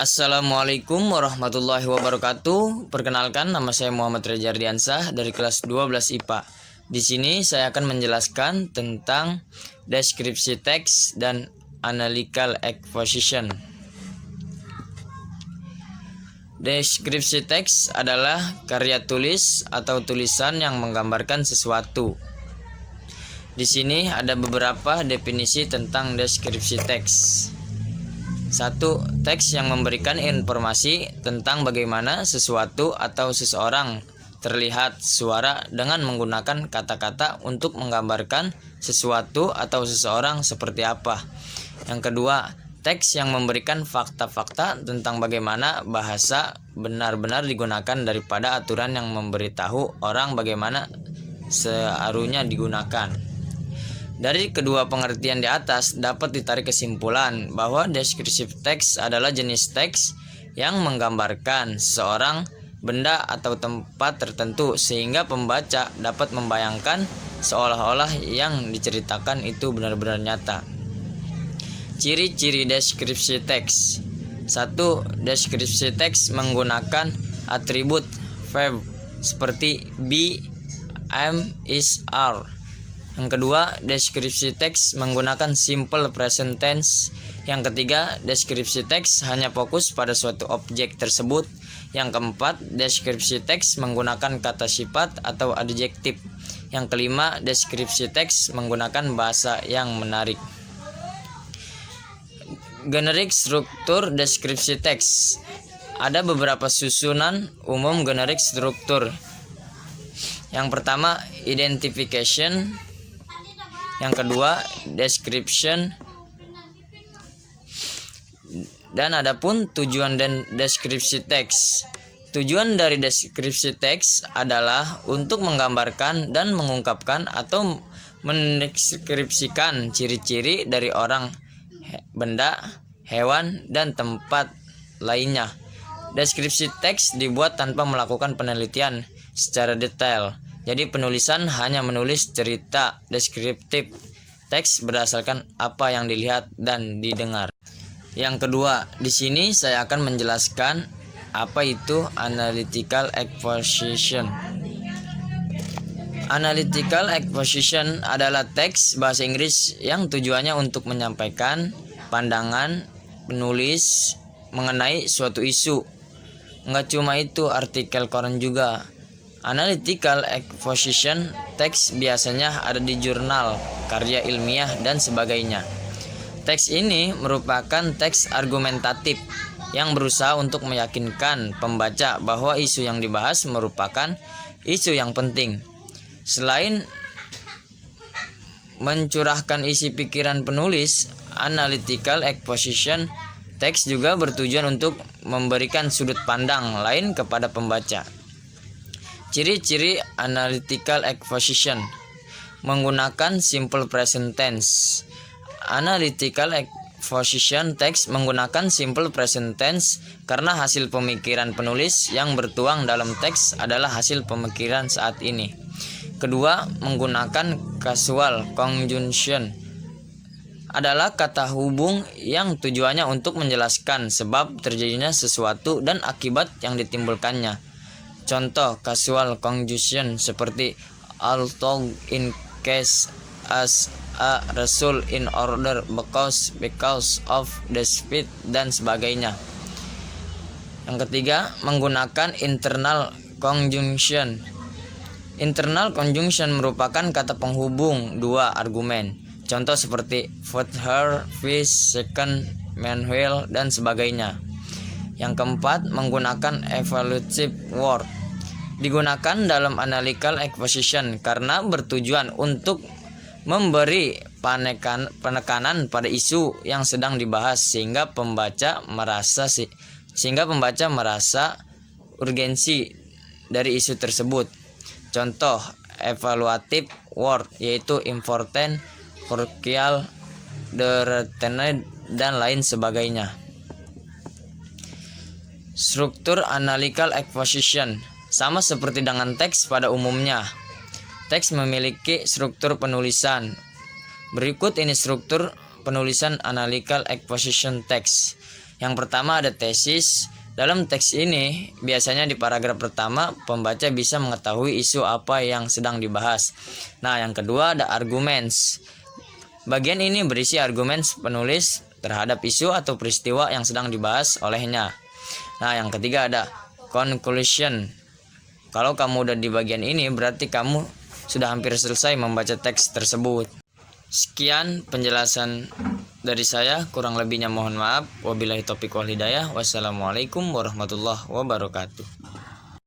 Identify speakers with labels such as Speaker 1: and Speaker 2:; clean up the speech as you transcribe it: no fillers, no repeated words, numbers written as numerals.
Speaker 1: Assalamualaikum warahmatullahi wabarakatuh. Perkenalkan, nama saya Muhammad Reza Ardiansah dari kelas 12 IPA. Di sini saya akan menjelaskan tentang deskripsi teks dan analytical exposition. Deskripsi teks adalah karya tulis atau tulisan yang menggambarkan sesuatu. Di sini ada beberapa definisi tentang deskripsi teks. 1. Teks yang memberikan informasi tentang bagaimana sesuatu atau seseorang terlihat suara dengan menggunakan kata-kata untuk menggambarkan sesuatu atau seseorang seperti apa. Yang kedua, teks yang memberikan fakta-fakta tentang bagaimana bahasa benar-benar digunakan daripada aturan yang memberitahu orang bagaimana seharusnya digunakan. Dari kedua pengertian di atas dapat ditarik kesimpulan bahwa deskripsi teks adalah jenis teks yang menggambarkan seorang, benda atau tempat tertentu sehingga pembaca dapat membayangkan seolah-olah yang diceritakan itu benar-benar nyata. Ciri-ciri deskripsi teks. 1. Deskripsi teks menggunakan atribut verb seperti be, am, is, are. Yang kedua, deskripsi teks menggunakan simple present tense. Yang ketiga, deskripsi teks hanya fokus pada suatu objek tersebut. Yang keempat, deskripsi teks menggunakan kata sifat atau adjektif. Yang kelima, deskripsi teks menggunakan bahasa yang menarik. Generik struktur deskripsi teks. Ada beberapa susunan umum generik struktur. Yang pertama, identification. Yang kedua, description. Dan adapun tujuan dan deskripsi teks. Tujuan dari deskripsi teks adalah untuk menggambarkan dan mengungkapkan atau mendeskripsikan ciri-ciri dari orang, benda, hewan, dan tempat lainnya. Deskripsi teks dibuat tanpa melakukan penelitian secara detail. Jadi penulisan hanya menulis cerita deskriptif teks berdasarkan apa yang dilihat dan didengar. Yang kedua, di sini saya akan menjelaskan apa itu analytical exposition. Analytical exposition adalah teks bahasa Inggris yang tujuannya untuk menyampaikan pandangan penulis mengenai suatu isu. Enggak cuma itu, artikel koran juga. Analytical exposition teks biasanya ada di jurnal, karya ilmiah, dan sebagainya. Teks ini merupakan teks argumentatif yang berusaha untuk meyakinkan pembaca bahwa isu yang dibahas merupakan isu yang penting. Selain mencurahkan isi pikiran penulis, analytical exposition teks juga bertujuan untuk memberikan sudut pandang lain kepada pembaca. Ciri-ciri analytical exposition. Menggunakan simple present tense. Analytical exposition teks menggunakan simple present tense karena hasil pemikiran penulis yang bertuang dalam teks adalah hasil pemikiran saat ini. Kedua, menggunakan causal conjunction. Adalah kata hubung yang tujuannya untuk menjelaskan sebab terjadinya sesuatu dan akibat yang ditimbulkannya. Contoh causal conjunction seperti although, in case, as, a, result, in order, because of, despite, dan sebagainya. Yang ketiga, menggunakan internal conjunction. Internal conjunction merupakan kata penghubung dua argumen. Contoh seperti first her, fish, second, manual, dan sebagainya. Yang keempat, menggunakan evaluative word. Digunakan dalam analytical exposition karena bertujuan untuk memberi penekanan pada isu yang sedang dibahas sehingga pembaca merasa urgensi dari isu tersebut. Contoh evaluative word yaitu important, crucial, threatened, dan lain sebagainya. Struktur analytical exposition sama seperti dengan teks pada umumnya. Teks memiliki struktur penulisan. Berikut ini struktur penulisan analytical exposition teks. Yang pertama ada tesis. Dalam teks ini, biasanya di paragraf pertama, pembaca bisa mengetahui isu apa yang sedang dibahas. Nah, yang kedua ada arguments. Bagian ini berisi argumen penulis terhadap isu atau peristiwa yang sedang dibahas olehnya. Nah, yang ketiga ada conclusion. Kalau kamu udah di bagian ini, berarti kamu sudah hampir selesai membaca teks tersebut. Sekian penjelasan dari saya, kurang lebihnya mohon maaf. Wabillahi taufiq wal hidayah. Wassalamualaikum warahmatullahi wabarakatuh.